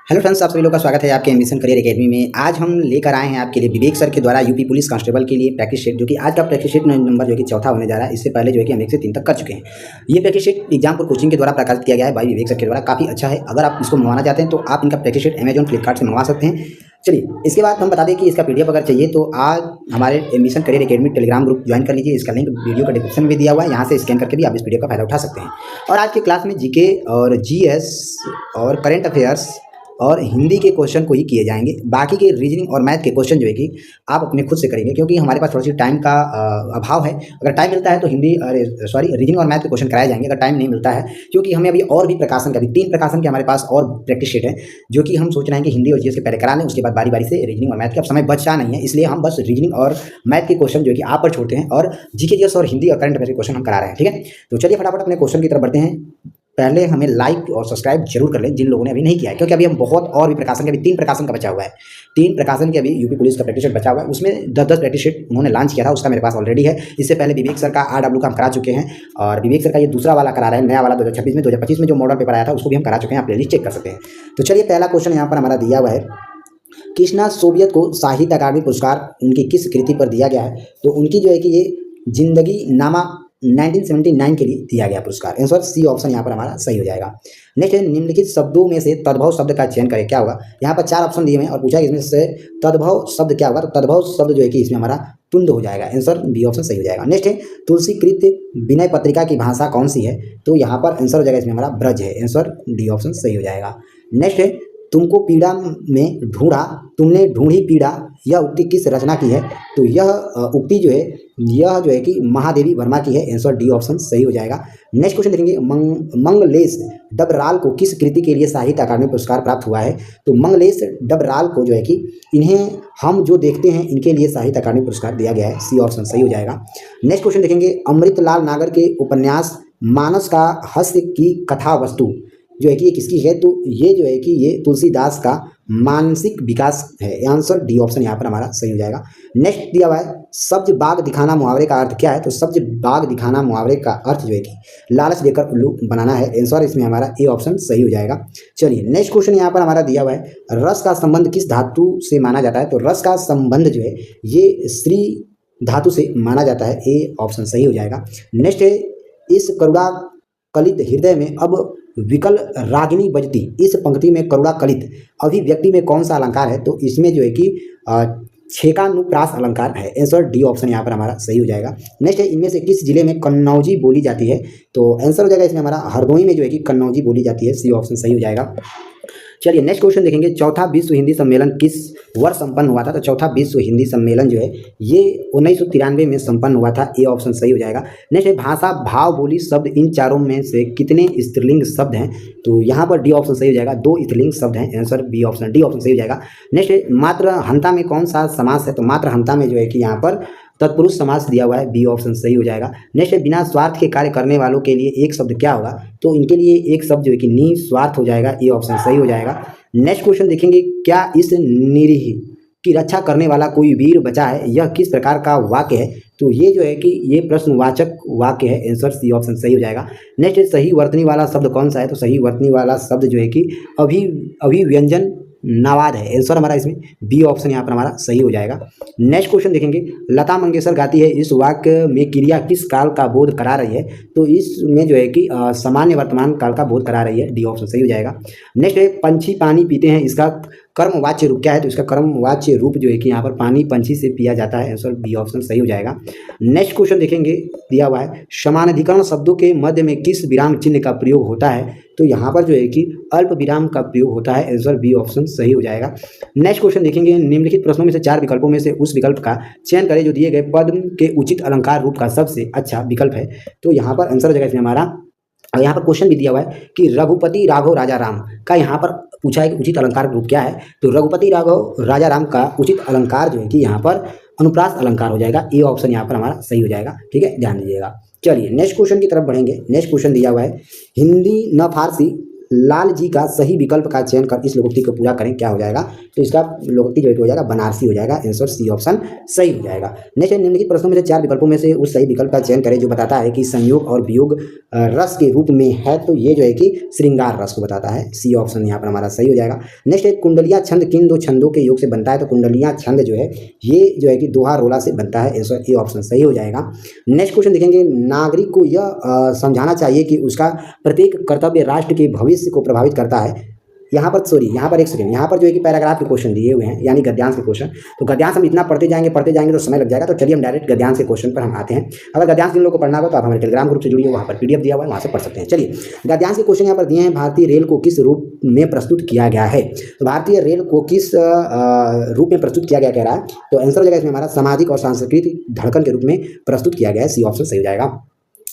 Hello friends, आप सभी लोग का स्वागत है आपके एम्बिशन करियर एकेडमी में। आज हम लेकर आए हैं आपके लिए विवेक सर के द्वारा यूपी पुलिस कांस्टेबल के लिए प्रैक्टिस शीट, जो कि आज का प्रैक्टिस शीट नंबर जो कि चौथा होने जा रहा है। इससे पहले जो है कि हम 1 से 3 तक कर चुके हैं। ये प्रैक्टिस शीट एग्जामपुर कोचिंग के द्वारा प्रकाशित किया गया है भाई विवेक सर के द्वारा। काफ़ी अच्छा है। अगर आप इसको मंगवाना चाहते हैं तो आप इनका प्रैक्टिस शीट अमेजॉन, फ्लिपकार्ट से मंगवा सकते हैं। चलिए, इसके बाद हम बता दें कि इसका पीडीएफ अगर चाहिए तो आज हमारे ambition career academy Telegram group join कर लीजिए। इसका लिंक वीडियो का डिस्क्रिप्शन में दिया हुआ है। यहाँ से स्कैन करके भी आप इस पीडीएफ का फायदा उठा सकते हैं। और आज की क्लास में जीके और जीएस और करंट अफेयर्स और हिंदी के क्वेश्चन को ही किए जाएंगे। बाकी के रीजनिंग और मैथ के क्वेश्चन जो है कि आप अपने खुद से करेंगे, क्योंकि हमारे पास थोड़ी सी टाइम का अभाव है। अगर टाइम मिलता है तो रीजनिंग और मैथ के क्वेश्चन कराए जाएंगे। अगर टाइम नहीं मिलता है, क्योंकि हमें अभी और भी प्रकाशन का भी 3 प्रकाशन के हमारे पास और प्रैक्टिस शीट है, जो कि हम सोच रहे हैं कि हिंदी और जीएस के पहले करा लें, उसके बाद बारी बारी से रीजनिंग और मैथ का। अब समय बचा नहीं है, इसलिए हम बस रीजनिंग और मैथ के क्वेश्चन जो है कि आप पर छोड़ते हैं और जीके जीएस और हिंदी और करंट अफेयर के क्वेश्चन हम करा रहे हैं। ठीक है, तो चलिए फटाफट अपने क्वेश्चन की तरफ बढ़ते हैं। पहले हमें लाइक और सब्सक्राइब जरूर कर लें जिन लोगों ने अभी नहीं किया है, क्योंकि अभी हम बहुत और भी प्रकाशन के, अभी 3 प्रकाशन का बचा हुआ है। 3 प्रकाशन के अभी यूपी पुलिस का प्रैक्टिस शीट बचा हुआ है। उसमें 10-10 प्रैक्टिस शीट उन्होंने लॉन्च किया था, उसका मेरे पास ऑलरेडी है। इससे पहले विवेक सर का आरडब्ल्यू का हम करा चुके हैं, और विवेक सर का ये दूसरा वाला करा रहे हैं, नया वाला 2026 में। 2025 में जो मॉडल पेपर आया था उसको भी हम करा चुके हैं, आप प्लेलिस्ट चेक कर सकते हैं। तो चलिए, पहला क्वेश्चन यहाँ पर हमारा दिया हुआ है, कृष्णा सोवियत को साहित्य अकादमी पुरस्कार उनकी किस कृति पर दिया गया है? तो उनकी जो है कि ये जिंदगी नामा 1979 के लिए दिया गया पुरस्कार। आंसर सी ऑप्शन यहाँ पर हमारा सही हो जाएगा। नेक्स्ट है, निम्नलिखित शब्दों में से तद्भव शब्द का चयन करें। क्या होगा? यहाँ पर 4 ऑप्शन दिए हुए हैं और पूछा कि इसमें से तद्भव शब्द क्या होगा? तो तद्भव शब्द जो है कि इसमें हमारा तुंद हो जाएगा। आंसर बी ऑप्शन सही हो जाएगा। नेक्स्ट है, तुलसीकृत विनय पत्रिका की भाषा कौन सी है? तो यहाँ पर आंसर हो जाएगा इसमें हमारा ब्रज है। आंसर डी ऑप्शन सही हो जाएगा। नेक्स्ट है, तुमको पीड़ा में ढूंढा, तुमने ढूंढी पीड़ा, यह उक्ति किस रचना की है? तो यह उक्ति जो है, यह जो है कि महादेवी वर्मा की है। आंसर डी ऑप्शन सही हो जाएगा। नेक्स्ट क्वेश्चन देखेंगे, मंगलेश डबराल को किस कृति के लिए साहित्य अकादमी पुरस्कार प्राप्त हुआ है? तो मंगलेश डबराल को जो है कि इन्हें हम जो देखते हैं इनके लिए साहित्य अकादमी पुरस्कार दिया गया है। सी ऑप्शन सही हो जाएगा। नेक्स्ट क्वेश्चन देखेंगे, अमृतलाल नागर के उपन्यास मानस का हास्य की कथा वस्तु जो है कि ये किसकी है? तो ये जो है कि ये तुलसीदास का मानसिक विकास है। आंसर डी ऑप्शन यहाँ पर हमारा सही हो जाएगा। नेक्स्ट दिया हुआ है, सब्ज बाग दिखाना मुहावरे का अर्थ क्या है? तो सब्ज बाग दिखाना मुहावरे का अर्थ जो है कि लालच देकर उल्लू बनाना है। आंसर इसमें हमारा ए ऑप्शन सही हो जाएगा। चलिए, नेक्स्ट क्वेश्चन यहाँ पर हमारा दिया हुआ है, रस का संबंध किस धातु से माना जाता है? तो रस का संबंध जो है ये श्री धातु से माना जाता है। ए ऑप्शन सही हो जाएगा। नेक्स्ट है, इस करुणा कलित हृदय में अब विकल रागिनी बजती, इस पंक्ति में करुणा कलित अभिव्यक्ति में कौन सा अलंकार है? तो इसमें जो है कि छेकानुप्रास अलंकार है। आंसर डी ऑप्शन यहाँ पर हमारा सही हो जाएगा। नेक्स्ट है, इनमें से किस जिले में कन्नौजी बोली जाती है? तो आंसर हो जाएगा इसमें हमारा हरदोई में जो है कि कन्नौजी बोली जाती है। सी ऑप्शन सही हो जाएगा। चलिए, नेक्स्ट क्वेश्चन देखेंगे, चौथा विश्व हिंदी सम्मेलन किस वर्ष संपन्न हुआ था? तो चौथा विश्व हिंदी सम्मेलन जो है ये 1993 में संपन्न हुआ था। ए ऑप्शन सही हो जाएगा। नेक्स्ट है, भाषा भाव बोली शब्द इन चारों में से कितने स्त्रीलिंग शब्द हैं? तो यहाँ पर डी ऑप्शन सही हो जाएगा। 2 स्त्रीलिंग शब्द हैं। Answer B option D option सही हो जाएगा। नेक्स्ट है, मात्र हंता में कौन सा समास है? तो मात्र हंता में जो है कि यहाँ पर तत्पुरुष समास दिया हुआ है। बी ऑप्शन सही हो जाएगा। नेक्स्ट है, बिना स्वार्थ के कार्य करने वालों के लिए एक शब्द क्या होगा? तो इनके लिए एक शब्द जो है कि निस्वार्थ हो जाएगा। ए ऑप्शन सही हो जाएगा। नेक्स्ट क्वेश्चन देखेंगे, क्या इस निरीह की रक्षा करने वाला कोई वीर बचा है? यह किस प्रकार का वाक्य है? तो ये जो है कि ये प्रश्नवाचक वाक्य है। आंसर सी ऑप्शन सही हो जाएगा। नेक्स्ट, सही वर्तनी वाला शब्द कौन सा है? तो सही वर्तनी वाला शब्द जो है कि अभिव्यंजन नावाद है। आंसर हमारा इसमें बी ऑप्शन यहाँ पर हमारा सही हो जाएगा। नेक्स्ट क्वेश्चन देखेंगे, लता मंगेशकर गाती है, इस वाक्य में क्रिया किस काल का बोध करा रही है? तो इसमें जो है कि सामान्य वर्तमान काल का बोध करा रही है। डी ऑप्शन सही हो जाएगा। नेक्स्ट है, पंछी पानी पीते हैं, इसका कर्मवाच्य रूप क्या है? तो इसका कर्मवाच्य रूप जो है कि यहाँ पर पानी पंछी से पिया जाता है। आंसर बी ऑप्शन सही हो जाएगा। नेक्स्ट क्वेश्चन देखेंगे, दिया हुआ है, समानाधिकरण शब्दों के मध्य में किस विराम चिन्ह का प्रयोग होता है? तो यहाँ पर जो है कि अल्प विराम का प्रयोग होता है। आंसर बी ऑप्शन सही हो जाएगा। नेक्स्ट क्वेश्चन देखेंगे, निम्नलिखित प्रश्नों में से 4 विकल्पों में से उस विकल्प का चयन करें जो दिए गए पद के उचित अलंकार रूप का सबसे अच्छा विकल्प है। तो यहाँ पर आंसर हो जाएगा इसमें हमारा, और यहाँ पर क्वेश्चन भी दिया हुआ है कि रघुपति राघव राजा राम का यहाँ पर पूछा है कि उचित अलंकार रूप क्या है? तो रघुपति राघव राजा राम का उचित अलंकार जो है कि यहाँ पर अनुप्रास अलंकार हो जाएगा। ए ऑप्शन यहाँ पर हमारा सही हो जाएगा। ठीक है, ध्यान दीजिएगा। चलिए, नेक्स्ट क्वेश्चन की तरफ बढ़ेंगे। नेक्स्ट क्वेश्चन दिया हुआ है, हिंदी न फारसी लाल जी का सही विकल्प का चयन कर इस लोकोक्ति को पूरा करें, क्या हो जाएगा? तो इसका लोकोक्ति जो है हो जाएगा बनारसी हो जाएगा। आंसर सी ऑप्शन सही हो जाएगा। नेक्स्ट है, निम्नलिखित प्रश्नों में से 4 विकल्पों में से उस सही विकल्प का चयन करें जो बताता है कि संयोग और वियोग रस के रूप में है। तो ये जो है कि श्रृंगार रस को बताता है। सी ऑप्शन यहाँ पर हमारा सही हो जाएगा। नेक्स्ट है, कुंडलिया छंद किन 2 छंदों के योग से बनता है? तो कुंडलिया छंद जो है ये जो है कि दोहा रोला से बनता है। आंसर ए ऑप्शन सही हो जाएगा। नेक्स्ट क्वेश्चन देखेंगे, नागरिक को यह समझाना चाहिए कि उसका प्रत्येक कर्तव्य राष्ट्र के भविष्य को प्रभावित करता है। यहाँ पर एक सेकंड, यहाँ पर जो है कि पैराग्राफ के क्वेश्चन दिए हुए हैं, यानी गद्यांश के क्वेश्चन। तो गद्यांश हम इतना पढ़ते जाएंगे तो समय लग जाएगा। तो चलिए हम डायरेक्ट गद्यांश के क्वेश्चन पर हम आते हैं। अगर गद्यांश जिन लोगों को पढ़ना हो तो आप हमारे टेलीग्राम ग्रुप से जुड़िए, वहाँ पर पीडीएफ दिया हुआ है, वहाँ से पढ़ सकते हैं। चलिए गद्यांश के क्वेश्चन यहाँ पर दिए हैं, भारतीय रेल को किस रूप में प्रस्तुत किया गया है? तो भारतीय रेल को किस रूप में प्रस्तुत किया गया कह रहा है? तो आंसर हो जाएगा इसमें हमारा सामाजिक और सांस्कृतिक धड़कन के रूप में प्रस्तुत किया गया है। सी ऑप्शन सही हो जाएगा।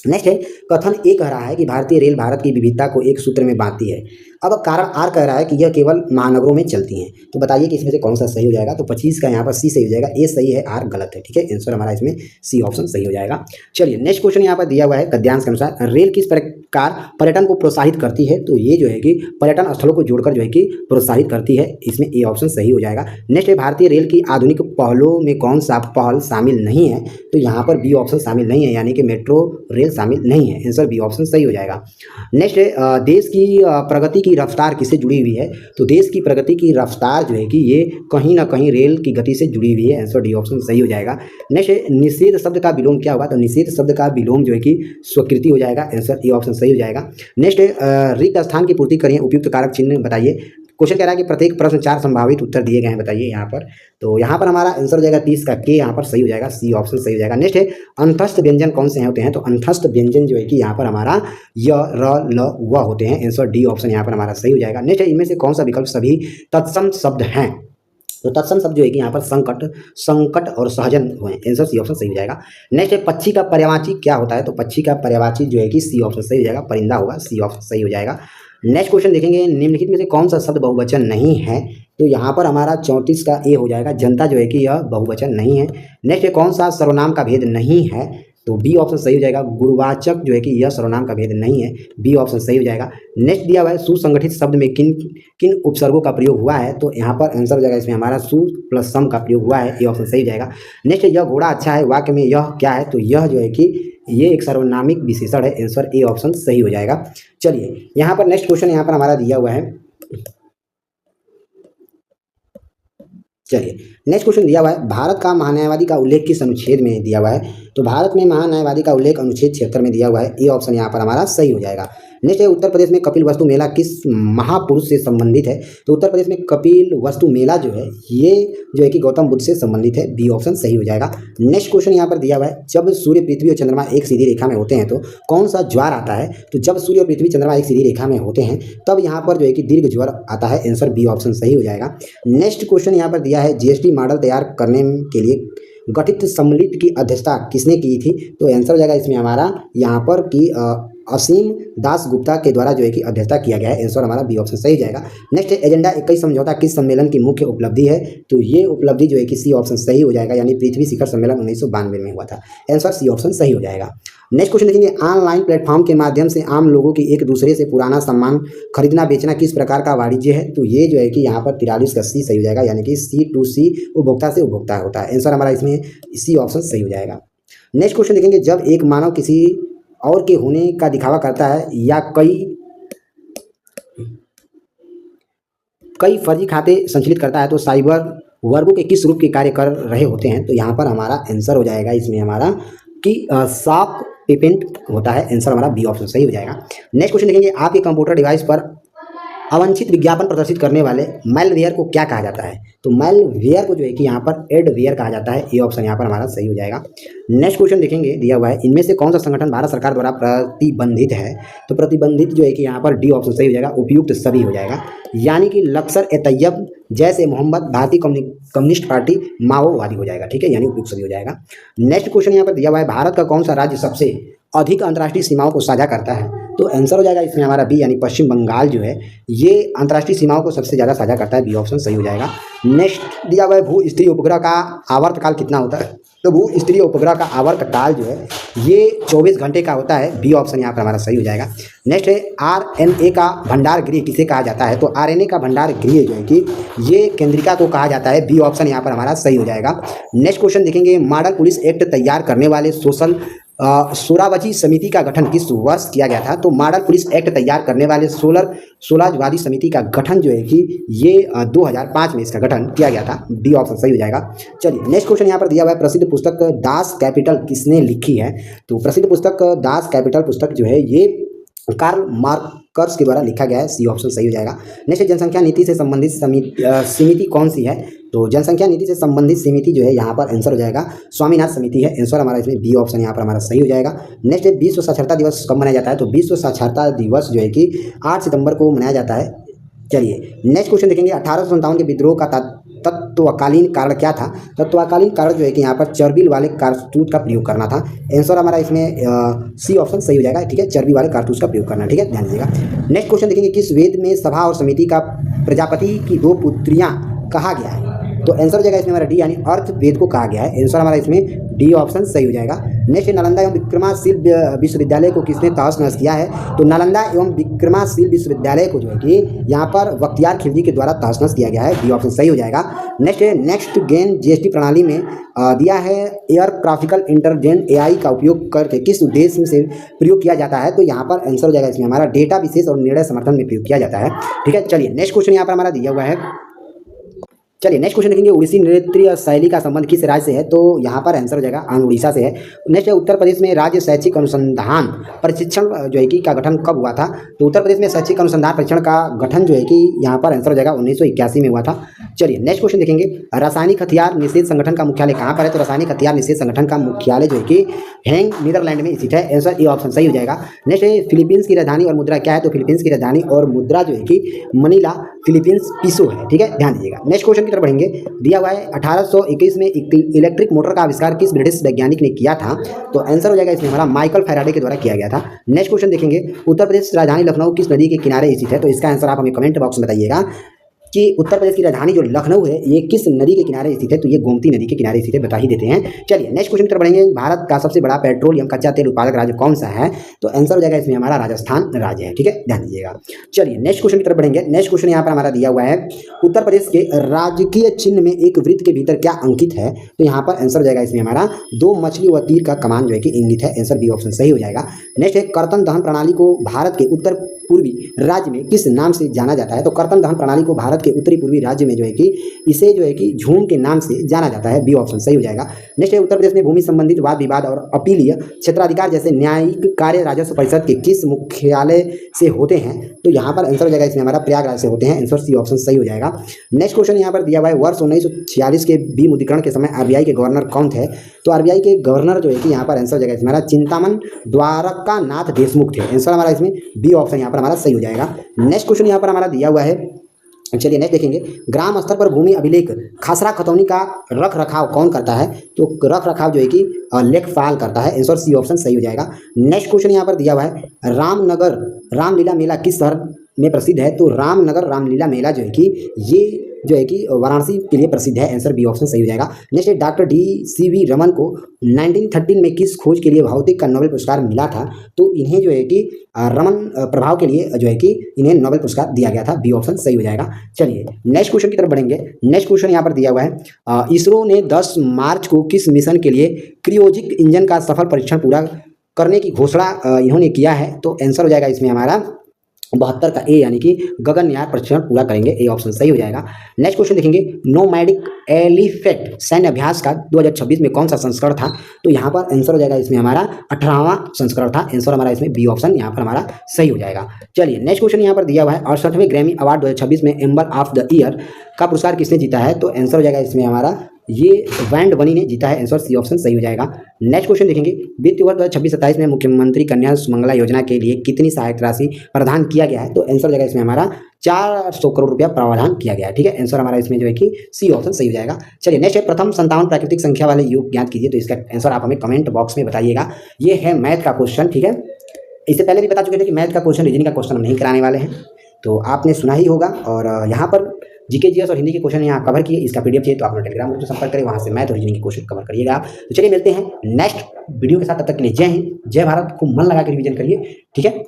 नेक्स्ट है, कथन ए कह रहा है कि भारतीय रेल भारत की विविधता को एक सूत्र में बांधती है। अब कारण आर कह रहा है कि यह केवल महानगरों में चलती हैं। तो बताइए कि इसमें से कौन सा सही हो जाएगा? तो 25 का यहाँ पर सी सही हो जाएगा, ए सही है, आर गलत है। ठीक है, आंसर हमारा इसमें सी ऑप्शन सही हो जाएगा। चलिए नेक्स्ट क्वेश्चन यहाँ पर दिया हुआ है, गद्यांश के अनुसार रेल किस प्रकार पर्यटन को प्रोत्साहित करती है? तो ये जो है कि पर्यटन स्थलों को जोड़कर जो है कि प्रोत्साहित करती है। इसमें ए ऑप्शन सही हो जाएगा। नेक्स्ट है, भारतीय रेल की आधुनिक पहलों में कौन सा पहल शामिल नहीं है? तो यहाँ पर बी ऑप्शन शामिल नहीं है, यानी कि मेट्रो रेल शामिल नहीं है। आंसर बी ऑप्शन सही हो जाएगा। नेक्स्ट है, देश की प्रगति की रफ्तार किससे जुड़ी हुई है? तो देश की प्रगति की रफ्तार जो है कि ये कहीं ना कहीं रेल की गति से जुड़ी हुई है। आंसर डी ऑप्शन सही हो जाएगा। नेक्स्ट है, निषेध शब्द का विलोम क्या होगा? तो निषेध शब्द का विलोम जो है कि स्वीकृति हो जाएगा। आंसर ए ऑप्शन सही हो जाएगा। नेक्स्ट है, रिक्त स्थान की पूर्ति करें, उपयुक्त कारक चिन्ह बताइए। क्वेश्चन कह रहा है कि प्रत्येक प्रश्न 4 संभावित उत्तर दिए गए हैं, बताइए यहाँ पर। तो यहाँ पर हमारा आंसर हो जाएगा 30 का के यहाँ पर सही हो जाएगा। सी ऑप्शन सही हो जाएगा। नेक्स्ट है, अंतस्थ व्यंजन कौन से होते हैं? तो अंतस्थ व्यंजन जो है कि यहाँ पर हमारा य र ल व होते हैं। आंसर डी ऑप्शन यहाँ पर हमारा सही हो जाएगा। नेक्स्ट है, इनमें से कौन सा विकल्प सभी तत्सम शब्द हैं? तो तत्सम शब्द जो है कि यहाँ पर संकट और सहजन हुए। आंसर सी ऑप्शन सही हो जाएगा। नेक्स्ट है, पक्षी का पर्यायवाची क्या होता है? तो पक्षी का पर्यायवाची जो है कि सी ऑप्शन सही हो जाएगा, परिंदा होगा। सी ऑप्शन सही हो जाएगा। नेक्स्ट क्वेश्चन देखेंगे, निम्नलिखित में से कौन सा शब्द बहुवचन नहीं है? तो यहाँ पर हमारा 34 का ए हो जाएगा, जनता जो है कि यह बहुवचन नहीं है। नेक्स्ट है, कौन सा सर्वनाम का भेद नहीं है? तो बी ऑप्शन सही हो जाएगा, गुरुवाचक जो है कि यह सर्वनाम का भेद नहीं है। बी ऑप्शन सही हो जाएगा। नेक्स्ट दिया हुआ है, सुसंगठित शब्द में किन किन उपसर्गों का प्रयोग हुआ है? तो यहाँ पर आंसर हो जाएगा इसमें हमारा सु प्लस सम का प्रयोग हुआ है। ए ऑप्शन सही हो जाएगा। नेक्स्ट, यह घोड़ा अच्छा है वाक्य में यह क्या है? तो यह जो है कि ये एक सर्वनामिक विशेषण है। आंसर ए ऑप्शन सही हो जाएगा। चलिए यहाँ पर नेक्स्ट क्वेश्चन यहाँ पर हमारा दिया हुआ है। चलिए नेक्स्ट क्वेश्चन दिया हुआ है, भारत का महान्यायवादी का उल्लेख किस अनुच्छेद में दिया हुआ है? तो भारत में महान्यायवादी का उल्लेख अनुच्छेद 76 में दिया हुआ है। ए ऑप्शन यहाँ पर हमारा सही हो जाएगा। नेक्स्ट है, उत्तर प्रदेश में कपिल वस्तु मेला किस महापुरुष से संबंधित है? तो उत्तर प्रदेश में कपिल वस्तु मेला जो है ये जो है कि गौतम बुद्ध से संबंधित है। बी ऑप्शन सही हो जाएगा। नेक्स्ट क्वेश्चन यहाँ पर दिया हुआ है, जब सूर्य पृथ्वी और चंद्रमा एक सीधी रेखा में होते हैं तो कौन सा ज्वार आता है? तो जब सूर्य और पृथ्वी चंद्रमा एक सीधी रेखा में होते हैं तब यहाँ पर जो है कि दीर्घ ज्वार आता है। आंसर बी ऑप्शन सही हो जाएगा। नेक्स्ट क्वेश्चन यहाँ पर दिया है, जीएसटी मॉडल तैयार करने के लिए गठित सम्मिलित की अध्यक्षता किसने की थी? तो आंसर हो जाएगा इसमें हमारा यहाँ पर कि असीम दास गुप्ता के द्वारा जो है कि अध्यक्षता किया गया है। आंसर हमारा बी ऑप्शन सही जाएगा। नेक्स्ट है, एजेंडा 21 समझौता किस सम्मेलन की मुख्य उपलब्धि है? तो ये उपलब्धि जो है कि सी ऑप्शन सही हो जाएगा, यानी पृथ्वी शिखर सम्मेलन 1992 में हुआ था। आंसर सी ऑप्शन सही हो जाएगा। नेक्स्ट क्वेश्चन देखेंगे, ऑनलाइन प्लेटफॉर्म के माध्यम से आम लोगों की एक दूसरे से पुराना सामान खरीदना बेचना किस प्रकार का वाणिज्य है? तो ये जो है कि यहाँ पर 43 का सी सही हो जाएगा, यानी कि सी टू सी उपभोक्ता से उपभोक्ता होता है। आंसर हमारा इसमें सी ऑप्शन सही हो जाएगा। नेक्स्ट क्वेश्चन देखेंगे, जब एक मानव किसी और के होने का दिखावा करता है या कई फर्जी खाते संचालित करता है तो साइबर वर्गों के किस रूप के कार्य कर रहे होते हैं? तो यहाँ पर हमारा आंसर हो जाएगा इसमें हमारा कि शॉक पेटेंट होता है। आंसर हमारा बी ऑप्शन सही हो जाएगा। नेक्स्ट क्वेश्चन देखेंगे, आपके कंप्यूटर डिवाइस पर अवांछित विज्ञापन प्रदर्शित करने वाले मैलवेयर को क्या कहा जाता है? तो मैलवेयर को जो है कि यहाँ पर एडवेयर कहा जाता है। ये ऑप्शन यहाँ पर हमारा सही हो जाएगा। नेक्स्ट क्वेश्चन देखेंगे, दिया हुआ है, इनमें से कौन सा संगठन भारत सरकार द्वारा प्रतिबंधित है? तो प्रतिबंधित जो है कि यहाँ पर डी ऑप्शन सही हो जाएगा, उपयुक्त सभी हो जाएगा, यानी कि लश्कर ए तैयब, जैसे मोहम्मद, भारतीय कम्युनिस्ट पार्टी, माओवादी हो जाएगा। ठीक है, यानी उपयुक्त सभी हो जाएगा। नेक्स्ट क्वेश्चन यहाँ पर दिया हुआ है, भारत का कौन सा राज्य सबसे अधिक अंतर्राष्ट्रीय सीमाओं को साझा करता है? तो आंसर हो जाएगा इसमें हमारा बी, यानी पश्चिम बंगाल जो है ये अंतर्राष्ट्रीय सीमाओं को सबसे ज़्यादा साझा करता है। बी ऑप्शन सही हो जाएगा। नेक्स्ट दिया हुआ है भू स्तरीय उपग्रह का आवर्तकाल कितना होता है? तो भू स्तरीय उपग्रह का आवर्तकाल जो है ये 24 घंटे का होता है। बी ऑप्शन यहाँ पर हमारा सही हो जाएगा। नेक्स्ट है RNA का भंडार गृह किसे कहा जाता है? तो RNA का भंडार गृह जो है कि ये केंद्रिका को कहा जाता है। बी ऑप्शन यहाँ पर हमारा सही हो जाएगा। नेक्स्ट क्वेश्चन देखेंगे, मॉडल पुलिस एक्ट तैयार करने वाले सोरावजी समिति का गठन किस वर्ष किया गया था? तो मॉडल पुलिस एक्ट तैयार करने वाले सोरावजी समिति का गठन जो है कि ये 2005 में इसका गठन किया गया था। डी ऑप्शन सही हो जाएगा। चलिए नेक्स्ट क्वेश्चन यहाँ पर दिया हुआ है, प्रसिद्ध पुस्तक दास कैपिटल किसने लिखी है? तो प्रसिद्ध पुस्तक दास कैपिटल पुस्तक जो है ये कार्ल मार्कस के द्वारा लिखा गया है। सी ऑप्शन सही हो जाएगा। नेक्स्ट जनसंख्या नीति से संबंधित समिति कौन सी है? तो जनसंख्या नीति से संबंधित समिति जो है यहाँ पर आंसर हो जाएगा स्वामीनाथन समिति है। आंसर हमारा इसमें बी ऑप्शन यहाँ पर हमारा सही हो जाएगा। नेक्स्ट है विश्व साक्षरता दिवस कब मनाया जाता है? तो विश्व साक्षरता दिवस जो है कि 8 सितंबर को मनाया जाता है। चलिए नेक्स्ट क्वेश्चन देखेंगे, 1857 के विद्रोह का तत्वकालीन कारण क्या था? तत्वकालीन कारण जो है कि यहाँ पर चर्बी वाले कारतूस का प्रयोग करना था। आंसर हमारा इसमें सी ऑप्शन सही हो जाएगा। ठीक है, चर्बी वाले कारतूस का प्रयोग करना। ठीक है, ध्यान दीजिएगा। नेक्स्ट क्वेश्चन देखेंगे, किस वेद में सभा और समिति का प्रजापति की 2 पुत्रियां कहा गया है? तो आंसर हो जाएगा इसमें हमारा डी, यानी अर्थ वेद को कहा गया है। आंसर हमारा इसमें डी ऑप्शन सही हो जाएगा। नेक्स्ट नालंदा एवं विक्रमाशील विश्वविद्यालय को किसने तहस नहस किया है? तो नालंदा एवं विक्रमाशील विश्वविद्यालय को जो है कि यहाँ पर बख्तियार खिलजी के द्वारा तहस नहस किया गया है। डी ऑप्शन सही हो जाएगा। नेक्स्ट गेन जीएसटी प्रणाली में दिया है एयरक्राफ्टिकल इंटेलिजेंस AI का उपयोग करके किस उद्देश्य से प्रयोग किया जाता है? तो यहाँ पर आंसर हो जाएगा इसमें हमारा डेटा विशेष और निर्णय समर्थन में प्रयोग किया जाता है। ठीक है, चलिए नेक्स्ट क्वेश्चन यहाँ पर हमारा दिया हुआ है। चलिए नेक्स्ट क्वेश्चन देखेंगे, उड़ीसी नृत्य शैली का संबंध किस राज्य से है? तो यहाँ पर आंसर हो जाएगा उड़ीसा से है। नेक्स्ट है, उत्तर प्रदेश में राज्य शैक्षिक अनुसंधान प्रशिक्षण जो है कि का गठन कब हुआ था? तो उत्तर प्रदेश में शैक्षिक अनुसंधान प्रशिक्षण का गठन जो है कि यहाँ पर आंसर हो जाएगा 1981 में हुआ था। चलिए नेक्स्ट क्वेश्चन देखेंगे, रासायनिक हथियार निषेध संगठन का मुख्यालय कहाँ पर है? तो रासायनिक हथियार निषेध संगठन का मुख्यालय जो है कि हैंग नीदरलैंड में स्थित है। आंसर ए ऑप्शन सही हो जाएगा। नेक्स्ट है, फिलीपींस की राजधानी और मुद्रा क्या है? तो फिलीपींस की राजधानी और मुद्रा जो है कि मनीला फिलीपींस पीसो है। ठीक है, ध्यान दीजिएगा। नेक्स्ट क्वेश्चन की तरफ बढ़ेंगे। दिया हुआ है 1821 में इलेक्ट्रिक मोटर का आविष्कार किस ब्रिटिश वैज्ञानिक ने किया था? तो आंसर हो जाएगा इसमें हमारा माइकल फैराडे के द्वारा किया गया था। नेक्स्ट क्वेश्चन देखेंगे, उत्तर प्रदेश राजधानी लखनऊ किस नदी के किनारे स्थित है? तो इसका आंसर आप हमें कमेंट बॉक्स में बताइएगा कि उत्तर प्रदेश की राजधानी जो लखनऊ है ये किस नदी के किनारे स्थित है? तो ये गोमती नदी के किनारे स्थित है, बता ही देते हैं। चलिए नेक्स्ट क्वेश्चन की तरफ बढ़ेंगे। भारत का सबसे बड़ा पेट्रोलियम कच्चा तेल उत्पादक राज्य कौन सा है? तो आंसर हो जाएगा इसमें हमारा राजस्थान राज्य है। ठीक है, ध्यान दीजिएगा। चलिए नेक्स्ट क्वेश्चन की तरफ बढ़ेंगे। नेक्स्ट क्वेश्चन यहाँ पर हमारा दिया हुआ है, उत्तर प्रदेश के राजकीय चिन्ह में एक वृत्त के भीतर क्या अंकित है? तो यहाँ पर आंसर हो जाएगा इसमें हमारा 2 मछली व तीर का कमान जो है कि इंगित है। आंसर बी ऑप्शन सही हो जाएगा। नेक्स्ट है, कर्तन दहन प्रणाली को भारत के उत्तर पूर्वी राज्य में किस नाम से जाना जाता है? तो कर्तन दहन प्रणाली को भारत के उत्तरी पूर्वी राज्य में जो है कि इसे जो है कि झूम के नाम से जाना जाता है। बी ऑप्शन सही हो जाएगा। नेक्स्ट है, उत्तर प्रदेश में भूमि संबंधित वाद विवाद और अपीलीय क्षेत्राधिकार जैसे न्यायिक कार्य राजस्व परिषद के किस मुख्यालय से होते हैं? तो यहाँ पर आंसर हो जाएगा इसमें हमारा प्रयागराज से होते हैं। आंसर सी ऑप्शन सही हो जाएगा। नेक्स्ट क्वेश्चन यहाँ पर दिया हुआ है, वर्ष 1946 के विमुद्रीकरण के समय RBI के गवर्नर कौन थे? तो RBI के गवर्नर जो है कि यहाँ पर आंसर हो जाएगा हमारा चिंतामन द्वारकानाथ देशमुख थे। आंसर हमारा इसमें बी ऑप्शन यहाँ पर हमारा सही हो जाएगा। नेक्स्ट क्वेश्चन यहाँ पर हमारा दिया हुआ है। चलिए नेक्स्ट देखेंगे, ग्राम स्तर पर भूमि अभिलेख खसरा खतौनी का रख रखाव कौन करता है? तो रख रखाव जो है कि लेखपाल करता है। आंसर सी ऑप्शन सही हो जाएगा। नेक्स्ट क्वेश्चन यहाँ पर दिया हुआ है, रामनगर रामलीला मेला किस शहर में प्रसिद्ध है? तो रामनगर रामलीला मेला जो है कि ये जो है कि वाराणसी के लिए प्रसिद्ध है। आंसर बी ऑप्शन सही हो जाएगा। नेक्स्ट है, डॉक्टर DCV रमन को 1913 में किस खोज के लिए भौतिक का नोबेल पुरस्कार मिला था? तो इन्हें जो है कि रमन प्रभाव के लिए जो है कि इन्हें नोबेल पुरस्कार दिया गया था। बी ऑप्शन सही हो जाएगा। चलिए नेक्स्ट क्वेश्चन की तरफ बढ़ेंगे। नेक्स्ट क्वेश्चन यहाँ पर दिया हुआ है, इसरो ने 10 मार्च को किस मिशन के लिए क्रियोजिक इंजन का सफल परीक्षण पूरा करने की घोषणा इन्होंने किया है? तो आंसर हो जाएगा इसमें हमारा 72 का ए, यानी कि गगनयान परीक्षण पूरा करेंगे। ए ऑप्शन सही हो जाएगा। नेक्स्ट क्वेश्चन देखेंगे, नोमैडिक एलिफेंट सैन्य अभ्यास का 2026 में कौन सा संस्करण था? तो यहाँ पर आंसर हो जाएगा इसमें हमारा 18वां संस्करण था। आंसर हमारा इसमें बी ऑप्शन यहाँ पर हमारा सही हो जाएगा। चलिए नेक्स्ट क्वेश्चन यहाँ पर दिया हुआ है, 68वें ग्रैमी अवार्ड 2026 में एम्बर ऑफ द ईयर का पुरस्कार किसने जीता है? तो आंसर हो जाएगा इसमें हमारा ये वैंड बनी ने जीता है। आंसर सी ऑप्शन सही हो जाएगा। नेक्स्ट क्वेश्चन देखेंगे, वित्त वर्ष 2026-27 में मुख्यमंत्री कन्या सुमंगला योजना के लिए कितनी सहायता राशि प्रदान किया गया है? तो आंसर जाएगा इसमें हमारा 400 करोड़ रुपया प्रावधान किया गया है। ठीक है, आंसर हमारा इसमें जो है कि सी ऑप्शन सही हो जाएगा। चलिए नेक्स्ट है, प्रथम 57 प्राकृतिक संख्या वाले योग ज्ञात कीजिए। तो इसका आंसर आप हमें कमेंट बॉक्स में बताइएगा। ये है मैथ का क्वेश्चन। ठीक है, इससे पहले भी बता चुके थे कि मैथ का क्वेश्चन, रीजनिंग का क्वेश्चन हम नहीं कराने वाले हैं, तो आपने सुना ही होगा। और यहाँ पर जीके जीएस और हिंदी के क्वेश्चन यहाँ कवर किए। इसका पीडीएफ चाहिए तो आप टेलीग्राम ग्रुप से संपर्क करें, वहाँ से मैथ और रीजनिंग के क्वेश्चन कवर करिएगा आप। तो चलिए मिलते हैं नेक्स्ट वीडियो के साथ, तब तक के लिए जय हिंद, जय भारत। खूब मन लगा के रिवीजन करिए। ठीक है।